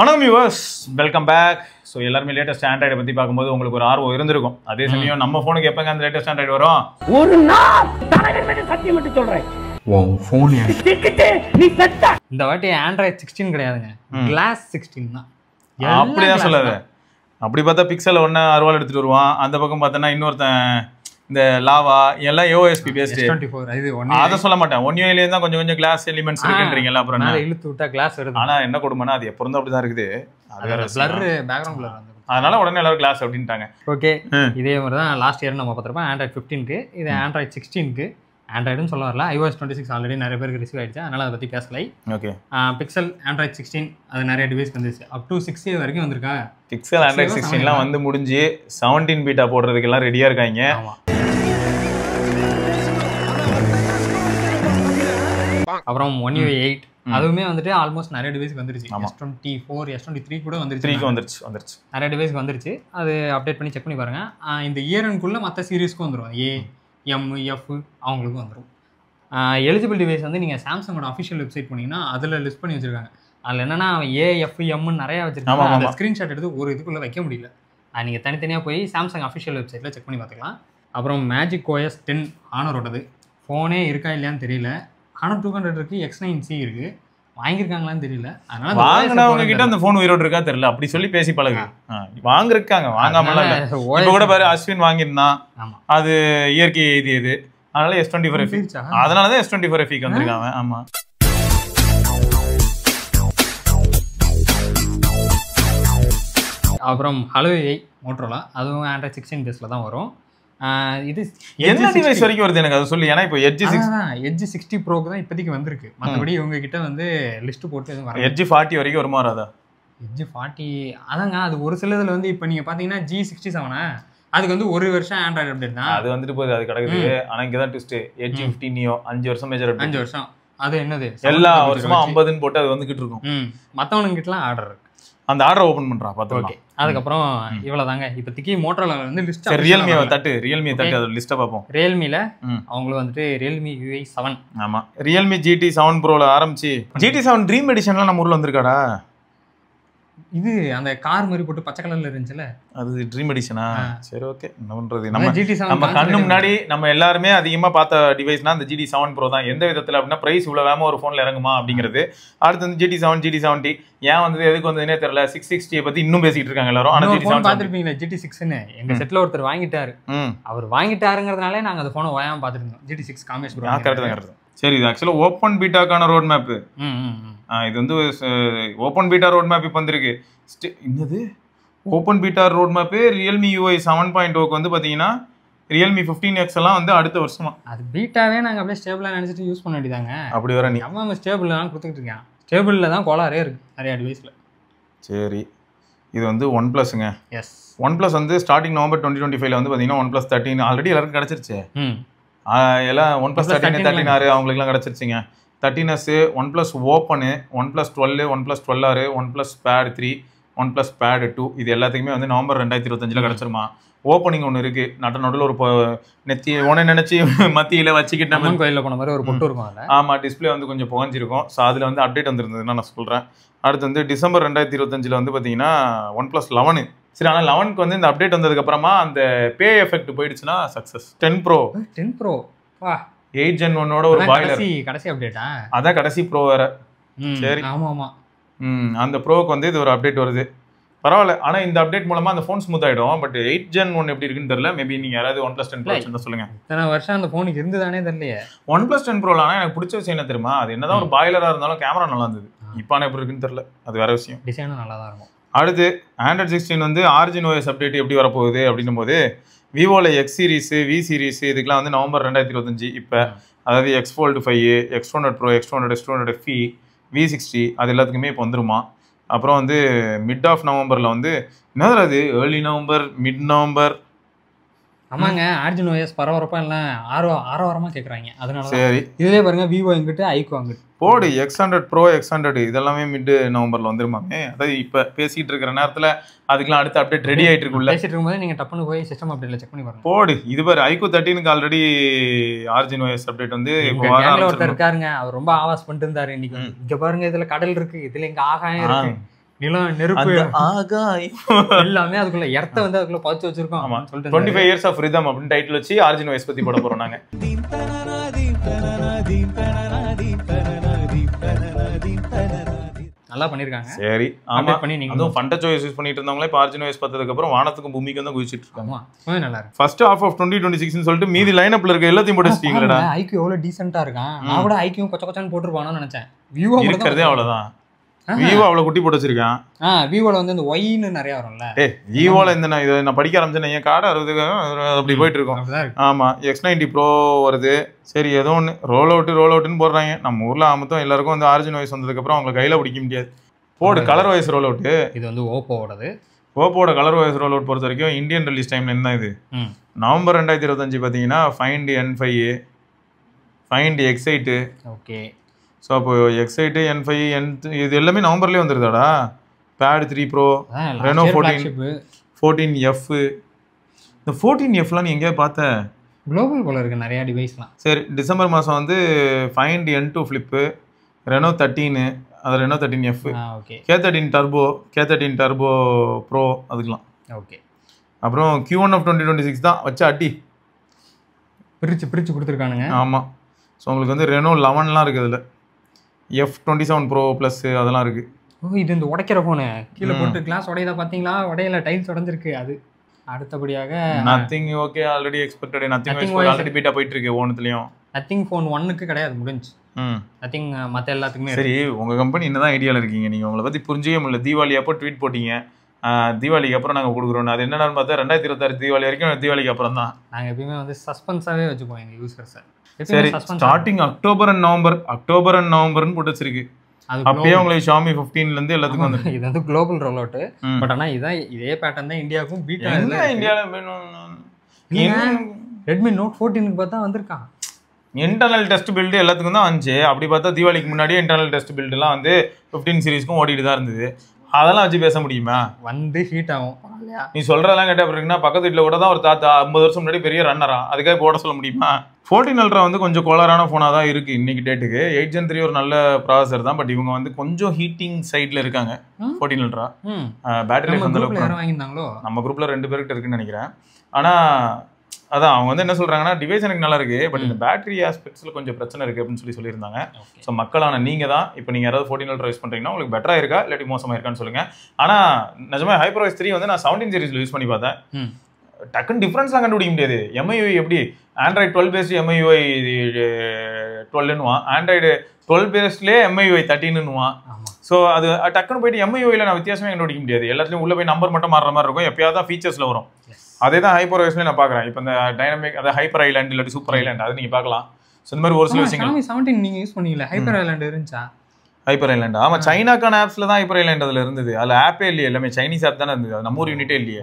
வணக்கம் viewers, welcome back. So எல்லாருமே latest ஆண்ட்ராய்டை பற்றி பார்க்கும்போது உங்களுக்கு ஒரு ஆர்வம் இருந்திருக்கும். அதே சமயம் நம்ம ஃபோனுக்கு எப்போங்க அந்த லேட்டஸ்ட் ஆண்ட்ராய்டு வரும்? ஒரு நாள் சத்தியம் மட்டும் சொல்றேன். இந்த வாட்டி ஆண்ட்ராய்டு 16 கிடையாதுங்க, கிளாஸ் 16 தான். அப்படிதான் சொல்லாது. அப்படி பார்த்தா பிக்சல் ஒன்று அறுவாள் எடுத்துட்டு வருவான், அந்த பக்கம் பார்த்தோன்னா இன்னொருத்தன் இந்த லாவா எல்லாம் யோஎஸ்பி பேஸ்ட். அதை சொல்ல மாட்டேன். ஒன் யூஏல தான் கொஞ்சம் கொஞ்சம் கிளாஸ் எலிமெண்ட்ஸ் இருக்குன்றீங்கல்ல, அப்புறம் இழுத்து விட்டா கிளாஸ் வருது. ஆனா என்ன கொடுமைனா அது எப்போ இருந்தா அப்படிதான் இருக்குது. அது வேற பிளர் பேக்ரவுண்ட் பிளர் வந்து அதனால உடனே எல்லாரும் கிளாஸ் அப்படின்ட்டாங்க. ஓகே, இதே மாதிரி தான் லாஸ்ட் இயர் நம்ம பார்த்துருப்போம் ஆண்ட்ராய்டு 15க்கு. இது ஆண்ட்ராய்டு 16க்கு. ஆண்ட்ராய்டுன்னு சொல்ல வரல, iOS 26 ஆல்ரெடி நிறைய பேருக்கு ரிசீவ் ஆயிடுச்சு, அதனால அதை பற்றி பேசலை. ஓகே, பிக்சல் ஆண்ட்ராய்டு 16 அது நிறைய டிவைஸ் வந்துருச்சு. அப் டு 6 வரைக்கும் வந்திருக்கா. பிக்சல் ஆண்ட்ராய்டு 16 வந்து முடிஞ்சு 17 பீட்டா போடுறதுக்கெல்லாம் ரெடியா இருக்காங்க. அப்புறம் One UI 8 அதுவுமே வந்துட்டு ஆல்மோஸ்ட் நிறைய டிவைஸ்க்கு வந்துருச்சு. S24 S23 கூட வந்துருச்சு. நிறைய டிவைஸ்க்கு வந்துருச்சு. அது அப்டேட் பண்ணி செக் பண்ணி பாருங்க. இந்த இயர்க்குள்ள மற்ற சீரீஸ்க்கும் வந்துடும். A-M-F அவங்களுக்கும் வந்துடும். எலிஜிபிள் டிவைஸ் வந்து நீங்கள் சாம்சங்கோட அஃபிஷியல் வெப்சைட் போனீங்கன்னா அதில் லிஸ்ட் பண்ணி வச்சிருக்காங்க. அதில் என்னன்னா A-F-M நிறையா வச்சிருக்காங்க. அந்த ஸ்க்ரீன்ஷாட் எடுத்து ஒரு இதுக்குள்ளே வைக்க முடியல. நீங்கள் தனித்தனியாக போய் சாம்சங் அஃபிஷியல் வெப்சைட்டில் செக் பண்ணி பார்த்துக்கலாம். அப்புறம் Magic OS 10 ஆனரோடது ஃபோனே இருக்கா இல்லையான்னு தெரியல. ஆனால் 200 இருக்கு, X9C இருக்கு. வாங்கியிருக்காங்களான்னு தெரியல. அதனால வாங்கினவங்க கிட்ட அந்த ஃபோன் உயிரோடு இருக்கா தெரியல. அப்படி சொல்லி பேசி பழகு. வாங்கிருக்காங்க, வாங்காமலாம் இல்லை. இப்போ கூட பாரு, அஸ்வின் வாங்கியிருந்தான், அது இயற்கை எழுதியது. அதனால S24 FE, அதனாலதான் S24 FE வந்திருக்காங்க. ஆமா, அப்புறம் Huawei மோட்டரோலா, அதுவும் ஆண்ட்ராய்டு 16 பேஸ்ல தான் வரும். இது என்ன டிவைஸ் வரைக்கும் வருது எனக்கு அதை சொல்லி. ஏன்னா இப்போ Edge 60 ப்ரோக்கு தான் இப்போதைக்கு வந்திருக்கு. மற்றபடி இவங்க கிட்ட வந்து லிஸ்ட் போட்டு எதுவும் வரும். Edge 40 வரைக்கும் வருமா? வராதா? Edge 40 அதாங்க. அது ஒரு சிலதுல வந்து இப்போ நீங்க பாத்தீங்கன்னா G67 அதுக்கு வந்து ஒரு வருஷம் ஆண்ட்ராய்டு அப்டேட் தான். அது வந்துட்டு போகுது, அது கிடக்குது. ஆனா இங்கதான் ட்விஸ்ட். Edge 15 Neo 5 வருஷம் மேஜர் அப்டேட். 5 வருஷம். அது என்னது எல்லா வருஷமா 50ன்னு போட்டு அது வந்துகிட்டு இருக்கும். மற்றவனுங்க கிட்டலாம் ஆர்டர் இருக்கு. அந்த ஆர்டர் ஓபன் பண்றா பாத்துக்கலாம். அதுக்கப்புறம் இவ்வளவுதாங்க இப்போதைக்கு மோட்டரோலால வந்து லிஸ்ட். ரியல்மி தட்டு அது லிஸ்ட்டை பார்ப்போம். ரியல்மில அவங்களுக்கு வந்துட்டு Realme UI 7. ஆமா, Realme GT 7 Proல ஆரம்பிச்சு GT 7 ட்ரீம் எடிஷன்லாம் நம்ம ஊர்ல வந்திருக்காடா. இது அந்த கார் மாதிரி போட்டு பச்சை கலர்ல இருந்துச்சுல, அது ட்ரீம் எடிஷனா? சரி, ஓகே. என்ன பண்றது, நம்ம கண்ணு முன்னாடி நம்ம எல்லாருமே அதிகமா பார்த்த டிவைஸ்னா அந்த GT 7 Pro தான். எந்த விதத்துல அப்படின்னா பிரைஸ் இவ்வளவு வேகமா ஒரு போன்ல இறங்குமா அப்படிங்கிறது. அடுத்து வந்து GT 7 GT 70 ஏன் வந்து எதுக்கு வந்ததுனே தெரியல. 660 பத்தி இன்னும் பேசிட்டு இருக்காங்க எல்லாரும். ஆனா GT 7 பாத்துருப்பீங்களா? GT 6ன்னு எங்க செட்ல ஒருத்தர் வாங்கிட்டாரு. அவர் வாங்கிட்டாருங்கிறதுனாலே நாங்க அந்த போனை வாயாம பாத்துட்டு இருந்தோம். GT 6 Kamesh bro. கரெக்ட். சரி, இது ஆக்சுவலா ஓப்பன் பீட்டாக்கான ரோட் மேப். இது வந்து ஓப்பன் பீட்டா ரோட் மேப் இப்போ வந்திருக்கு. என்னது open beta road map? Realme UI 7.0க்கு வந்து பார்த்தீங்கன்னா Realme 15X எல்லாம் வந்து அடுத்த வருஷமா. அது பீட்டாவே நாங்கள் அப்படியே ஸ்டேபிளாக நினச்சிட்டு யூஸ் பண்ண வேண்டியதாங்க. அப்படி வர நீ நம்ம ஸ்டேபிள் தான் கொடுத்துக்கிட்டு இருக்கேன். ஸ்டேபிளில் தான் கோளாரே இருக்கு நிறைய டிவைஸில். சரி, இது வந்து OnePlusங்க. எஸ், OnePlus வந்து ஸ்டார்டிங் நவம்பர் 2025 வந்து பார்த்தீங்கன்னா OnePlus 13 ஆல்ரெடி எல்லாருக்கும் கிடச்சிருச்சு. எல்லாம் OnePlus 13 13R அவங்களுக்குலாம் கிடச்சிருச்சுங்க. 13S, OnePlus Open, OnePlus 12, OnePlus 12R, OnePlus Pad 3, OnePlus Pad 2 இது எல்லாத்துக்குமே வந்து நவம்பர் 2025 கிடச்சிருமா. ஓப்பனிங் ஒன்று இருக்கு. நடுவில் ஒரு நெத்தி ஒன்று நினைச்சு மத்தியில வச்சுக்கிட்டு நம்ம கோயிலில் போன மாதிரி ஒரு பொட்டு இருக்கும். ஆமா, டிஸ்பிளே வந்து கொஞ்சம் புகஞ்சிருக்கும். ஸோ அதுல வந்து அப்டேட் வந்திருந்ததுன்னா நான் சொல்றேன். அடுத்து வந்து டிசம்பர் 2025 வந்து பார்த்தீங்கன்னா OnePlus 11. சரி, ஆனால் 11க்கு வந்து இந்த அப்டேட் வந்ததுக்கு அப்புறமா அந்த பே எஃபெக்ட் போயிடுச்சுன்னா சக்சஸ். 10 Pro வா 8 Gen 1ஓட ஒரு பாய்லர். கடைசி அப்டேட்டா? அதான் கடைசி ப்ரோ வேற. சரி, ஆமா. அந்த ப்ரோக்கு வந்து இது ஒரு அப்டேட் வருது. பரவாயில்ல. ஆனா இந்த அப்டேட் மூலமா அந்த ஃபோன் ஸ்மூத் ஆயிடும். பட் 8 Gen 1 எப்படி இருக்குன்னு தெரியல. மேபி நீங்க யாராவது OnePlus 10 Pro வச்சிருந்தா சொல்லுங்க. இத்தனை வருஷம் அந்த ஃபோனுக்கு இருந்துதானே தெரியலையே. OnePlus 10 Proல ஆனா எனக்கு பிடிச்ச விஷயம் என்ன தெரியுமா? அது என்னதான் ஒரு பாய்லரா இருந்தாலும் கேமரா நல்லா இருந்தது. இப்போ ஆனால் எப்படி இருக்குன்னு தெரியல. அது வேற விஷயம். டிசைனும் நல்லா தான் இருக்கும். அடுத்து Android 16 வந்து Origin OS அப்டேட் எப்படி வரப்போகுது அப்படின்னும் போது விவோல X சீரிஸ், V சீரிஸ் இதுக்கெல்லாம் வந்து நவம்பர் 2025 இப்போ, அதாவது X Fold 5, X200 Pro, X200, X200 FE, V60 அது எல்லாத்துக்குமே இப்போ வந்துருமா. அப்புறம் வந்து மிட் ஆஃப் நவம்பரில் வந்து என்னது அது ஏர்லி நவம்பர் மிட் நவம்பர். ஆமாங்க, Origin OS பரபரப்பா எல்லாம் ஆரவாரமாக கேட்குறாங்க. அதனால சரி, இதுலேயே பாருங்க, விவோ எங்கிட்ட ஐக்கோ அங்கிட்டு போடு. X100 Pro, X100 இதெல்லாமே மிட் நவம்பர்ல வந்துருமாமே. அதாவது இப்போ பேசிட்டு இருக்கிற நேரத்தில் அதுக்கெல்லாம் அடுத்த அப்டேட் ரெடி ஆகிட்டு இருக்குல்ல. பேசிட்டு இருக்கும்போது நீங்கள் டப்புன்னு போய் சிஸ்டம் அப்டேட்ல செக் பண்ணி பாருங்க. போடு. இது பாரு, ஐக்கோ 13க்கு ஆல்ரெடி Origin OS அப்டேட் வந்து ஒருத்தர் இருக்காருங்க, அவர் ரொம்ப ஆவாஸ் பண்ணிட்டு இருந்தாரு இன்னைக்கு. இங்க பாருங்க, இதுல கடல் இருக்கு, இதுல இங்க ஆகாயம் இருக்கு, நிலம் நெருப்பு ஆகாயம் எல்லாமே அதுக்குள்ள எர்த்த வந்து அதுக்குள்ள பதிச்சு வச்சிருக்கோம். ஆமா 25 years of rhythm அப்படின்னு டைட்டில் வச்சு ஆரிஜின் வாய்ஸ் பத்தி போட போறோம் நாங்க. நல்லா பண்ணிருக்காங்க. சரி ஆமா பண்ணி நீங்க அதுவும் ஃபண்ட சாய்ஸ் யூஸ் பண்ணிட்டு இருந்தவங்களே இப்போ ஆரிஜின் வாய்ஸ் பார்த்ததுக்கு அப்புறம் வானத்துக்கும் பூமிக்கும் தான் குதிச்சிட்டு இருக்காங்க. ஆமா நல்லா இருக்கு. ஃபர்ஸ்ட் ஹாஃப் ஆஃப் 2026 னு சொல்லிட்டு மீதி லைன் அப்ல இருக்க எல்லாத்தையும் போட்டு வச்சிட்டீங்களடா. ஐக்யூ எவ்வளவு டீசென்ட்டா இருக்கான். நான் கூட ஐக்யூ கொச்ச கொச்சன்னு போட்டுருப்பானு நினைச்சேன். விவோ இருக்கிறதே அவ்வளவுதான். விவோ அவ்வளவு குட்டி போட்டு வச்சிருக்கான். விவோல வந்து இந்த ஒய்னு நிறைய வரும்ல. விவோல இந்த நான் படிக்க ஆரம்பிச்சேன் என் கார்டு 60 அப்படி போயிட்டு இருக்கும். ஆமா X90 Pro வருது. சரி ஏதோ ஒன்று ரோல் அவுட்னு போடுறாங்க. நம்ம ஊர்ல மொத்தம் எல்லாருக்கும் வந்து ஆரிஜின் வாய்ஸ் வந்ததுக்கு அப்புறம் அவங்க கையில பிடிக்க முடியாது. போடு கலர் வாய்ஸ் ரோல் அவுட். இது வந்து ஓப்போவோடது. ஓப்போட கலர் வாய்ஸ் ரோல் அவுட் பொறுத்த வரைக்கும் இந்தியன் ரிலீஸ் டைம்ல என்ன இது நவம்பர் 2025 பார்த்தீங்கன்னா Find N5 Find X8 okay. So அப்போ X8 N5 இது எல்லாமே நவம்பர்லேயே வந்துருதாடா. Pad 3 Pro Reno 14F இந்த 14Fலாம் நீ எங்கேயா பார்த்த? குளோபல் போல இருக்கு நிறைய டிவைஸ்லாம். சரி டிசம்பர் மாதம் வந்து Find N2 Flip Reno 13 அது Reno 13F okay. K13 Turbo Pro அதுக்கெலாம் ஓகே. அப்புறம் Q1 of 2026 தான் வச்சு அடி பிரித்து கொடுத்துருக்கானுங்க. ஆமாம். ஸோ உங்களுக்கு வந்து Reno 11லாம் இருக்குது அதில் F27 Pro Plus அதெல்லாம் இருக்குது. இது இந்த உடைக்கிற ஃபோனு கீழே போட்டு கிளாஸ் உடையதை பார்த்தீங்களா? உடையில டைல்ஸ் உடஞ்சிருக்கு. அது அடுத்தபடியாக nothing okay already expected. Nothing already beta போயிட்டு இருக்கு ஒன்றுத்துலையும். நத்திங் ஃபோன் 1க்கு கிடையாது முடிஞ்சு. நத்திங் மற்ற எல்லாத்துக்குமே. சரி உங்கள் கம்பெனி என்னதான் ஐடியாவில் இருக்கீங்க நீங்கள்? உங்களை பற்றி புரிஞ்சவே முடியல. தீபாவளி அப்போ ட்வீட் போட்டீங்க தீபாவளிக்கு அப்புறம் நாங்கள் கொடுக்குறோம். அது என்னென்னு பார்த்தா 2026 தீபாவளி வரைக்கும் தீபாவளிக்கு அப்புறம் தான். நாங்கள் எப்பயுமே வந்து சஸ்பென்ஸாகவே வச்சுப்போம் எங்கள் யூசர்ஸை. சரி ஸ்டார்டிங் அக்டோபர் அண்ட் நவம்பர்னு போட்டு வச்சிருக்கு. அப்பயே உங்களுக்கு Xiaomi 15 இருந்து எல்லாத்துக்கும் வந்து இது வந்து குளோபல் ரோல் அவுட். பட் ஆனா இதே பேட்டர்ன் தான் இந்தியாவுக்கும் பீட்டா இந்தியால வேணும். Redmi Note 14க்கு பார்த்தா வந்திருக்கான். இன்டர்னல் டெஸ்ட் பில்டு எல்லாத்துக்கும் தான் வந்துச்சு. அப்படி பார்த்தா தீபாவளிக்கு முன்னாடியே இன்டர்னல் டெஸ்ட் பில்டுலாம் வந்து 15 சீரிஸ்க்கும் ஓடிட்டு தான் இருந்தது. அதெல்லாம் வச்சு பேச முடியுமா? வந்து ஹீட் ஆகும். நீ சொல்றதெல்லாம் கேட்ட அப்படின்னா பக்கத்து வீட்டில் கூட தான் ஒரு தாத்தா 50 வருஷம் முன்னாடி பெரிய ரன்னரா அதுக்காக போட சொல்ல முடியுமா? 14 Ultra வந்து கொஞ்சம் கோளாறான ஃபோனாக தான் இருக்குது இன்னைக்கு டேட்டுக்கு. 8 Gen 3 ஒரு நல்ல ப்ராசஸர் தான். பட் இவங்க வந்து கொஞ்சம் ஹீட்டிங் சைடில் இருக்காங்க 14 Ultra. பேட்டரி லைஃப் அந்த அளவுக்கு வாங்கியிருந்தாங்களோ நம்ம குரூப்பில் 2 பேர்கிட்ட இருக்குன்னு நினைக்கிறேன். ஆனால் அதான் அவங்க வந்து என்ன சொல்கிறாங்கன்னா டிவைஸ் எனக்கு நல்லா இருக்குது பட் இந்த பேட்டரி ஆஸ்பெக்ட்ஸில் கொஞ்சம் பிரச்சனை இருக்குது அப்படின்னு சொல்லியிருந்தாங்க. ஸோ மக்களான நீங்கள் தான் இப்போ நீங்கள் யாராவது 14 Ultra யூஸ் பண்ணுறீங்கன்னா உங்களுக்கு பெட்டராக இருக்கா இல்லாட்டி மோசமாக இருக்கான்னு சொல்லுங்கள். ஆனால் நிஜமாக HyperOS 3 வந்து நான் 17 சீரிஸில் யூஸ் பண்ணி பார்த்தேன். டக்குன்னு டிஃப்ரென்ஸ்லாம் கண்டுபிடிக்க முடியாது. MIUI எப்படி ஆண்ட்ராய்டு 12 பேஸ்ட் MIUI 12ன்னுவான், ஆண்ட்ராய்டு 12 பேஸ்ட்லேயே MIUI 13ன்னுவான். ஸோ அது டக்குன்னு போயிட்டு MIUIயில் நான் வித்தியாசமே கண்டுபிடிக்க முடியாது. எல்லாத்துலேயும் உள்ளே போய் நம்பர் மட்டும் மாறுற மாதிரி இருக்கும். எப்பயாவது தான் ஃபீச்சர்ஸில் வரும். அதே தான் HyperOSலேயே நான் பார்க்குறேன். இப்போ இந்த டைனமிக் அதாவது ஹைப்பர் ஐலாண்ட் இல்லாட்டி சூப்பர் ஐலாண்ட் அது நீங்கள் பார்க்கலாம். ஸோ இந்த மாதிரி ஒரு சில விஷயங்கள் 17 நீங்கள் யூஸ் பண்ணீங்களா? ஹைப்பர் ஐலாண்ட் இருந்துச்சா? ஹைப்பர் ஐலாண்ட் ஆமாம் சைனாக்கான ஆப்ஸில் தான் ஹைப்பர் ஐலாண்ட் அதில் இருந்தது. அதில் ஆப்பே இல்லையே, எல்லாமே சைனீஸ் ஆப் தானே இருந்தது. அது நம்ம ஊர் யூனிட்டே இல்லையே.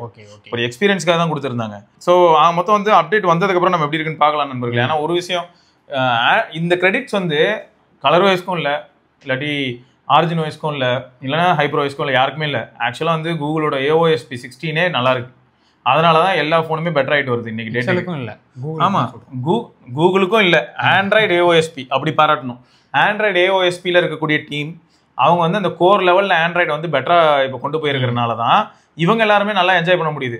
ஒரு எக்ஸ்பீரியன்ஸ்க்காக தான் கொடுத்துருந்தாங்க. ஸோ மொத்தம் வந்து அப்டேட் வந்ததுக்கப்புறம் நம்ம எப்படி இருக்குன்னு பார்க்கலாம் நண்பர்களே. ஆனால் ஒரு விஷயம் இந்த கிரெடிட்ஸ் வந்து கலர் வாய்ஸ்க்கும் இல்லை இல்லாட்டி ஆரிஜின் வாய்ஸ்க்கும் இல்லை இல்லைனா HyperOSக்கும் இல்லை யாருக்குமே இல்லை. ஆக்சுவலாக வந்து கூகுளோட AOSP 16 நல்லா இருக்கு. அதனால தான் எல்லா ஃபோனுமே பெட்டர் ஆகிட்டு வருது இன்னைக்கு டேட்டுக்கும் இல்லை. ஆமாம் கூகுளுக்கும் இல்லை ஆண்ட்ராய்டு AOSP அப்படி பாராட்டணும். ஆண்ட்ராய்டு AOSPயில் இருக்கக்கூடிய டீம் அவங்க வந்து அந்த கோர் லெவலில் ஆண்ட்ராய்டு வந்து பெட்டராக இப்போ கொண்டு போயிருக்கிறதுனால தான் இவங்க எல்லாருமே நல்லா என்ஜாய் பண்ண முடியுது.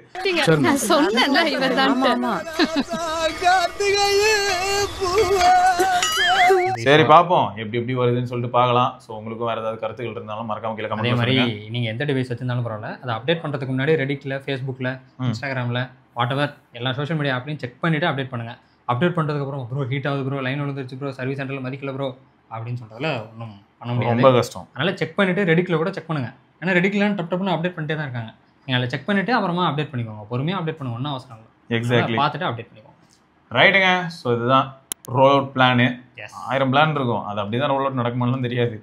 சரி பார்ப்போம் எப்படி வருதுன்னு சொல்லிட்டு பார்க்கலாம். ஸோ உங்களுக்கும் வேறு ஏதாவது கருத்துக்கள் இருந்தாலும் மறக்காம கீழே கமெண்ட் பண்ணுங்க. அதே மாதிரி நீங்கள் எந்த டிவைஸ் வச்சிருந்தாலும் பரவாயில்ல அதை அப்டேட் பண்ணுறதுக்கு முன்னாடி ரெடிட்டில் ஃபேஸ்புக்கில் இன்ஸ்டாகிராமில் வாட்எவர் எல்லா சோஷியல் மீடியா ஆப்லையும் செக் பண்ணிவிட்டு அப்டேட் பண்ணுங்கள். அப்டேட் பண்ணுறதுக்கப்புறம் ப்ரோ ஹீட் ஆகுது ப்ரோ, லைன் விழுந்துருச்சு ப்ரோ, சர்வீஸ் சென்டரில் மதிக்கல ப்ரோ அப்படின்னு சொல்கிறதுல ஒன்றும் பண்ண முடியாது. ரொம்ப கஷ்டம். அதனால் செக் பண்ணிவிட்டு ரெடிட்டில் கூட செக் பண்ணுங்கள். ஏன்னா ரெடிட்டில் டப்னு அப்டேட் பண்ணிட்டே தான் இருக்காங்க. நீங்கள் அதில் செக் பண்ணிவிட்டு அப்புறமா அப்டேட் பண்ணிக்கோங்க. பொறுமையாக அப்டேட் பண்ணுங்க, ஒன்றும் அவசரம் இல்லை. எக்ஸாக்ட்லி பார்த்துட்டு அப்டேட் பண்ணிக்கோங்க. ரைட்டுங்க. ஸோ இதுதான் ரோல் அவுட் பிளானு. 1000 பிளான் இருக்கும். அது அப்படி தான் ரோல் அவுட் நடக்குமான்னு தெரியாது.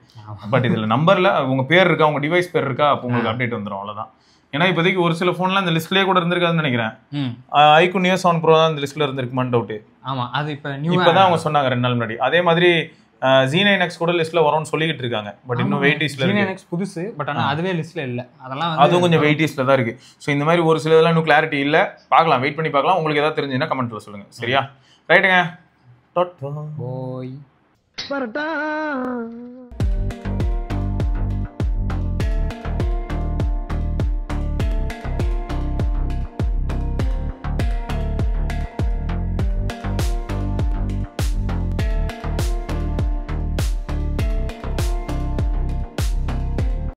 பட் இதில் நம்பரில் உங்கள் பேர் இருக்கா, உங்கள் டிவைஸ் பேர் இருக்கா, அப்போ உங்களுக்கு அப்டேட் வந்துடும். அவ்வளோதான். ஏன்னா இப்போதைக்கு ஒரு சில ஃபோன்லாம் இந்த லிஸ்ட்லேயே கூட இருந்திருக்காதுன்னு நினைக்கிறேன். iQOO Neo 7 Pro தான் இந்த லிஸ்ட்டில் இருந்திருக்குமான்னு டவுட்டு. ஆமாம் அது இப்போ தான் அவங்க சொன்னாங்க 2 நாள் முன்னாடி. அதே மாதிரி Z9X கூட லிஸ்ட்டில் வரும்னு சொல்லிக்கிட்டு இருக்காங்க. பட் இன்னும் வெயிட்டிஸில் இருக்கு. Z9X புதுசு பட் ஆனால் அதுவே லிஸ்ட்டில் இல்லை. அதெல்லாம் அதுவும் கொஞ்சம் வெயிட்டிஸில் தான் இருக்குது. ஸோ இந்த மாதிரி ஒரு சில இதெல்லாம் இன்னும் கிளாரிட்டி இல்லை. பார்க்கலாம், வெயிட் பண்ணி பார்க்கலாம். உங்களுக்கு ஏதாவது தெரிஞ்சுன்னா கமெண்ட்டில் சொல்லுங்கள். சரியா? ரைட்டுங்க. போய் வரட்டா.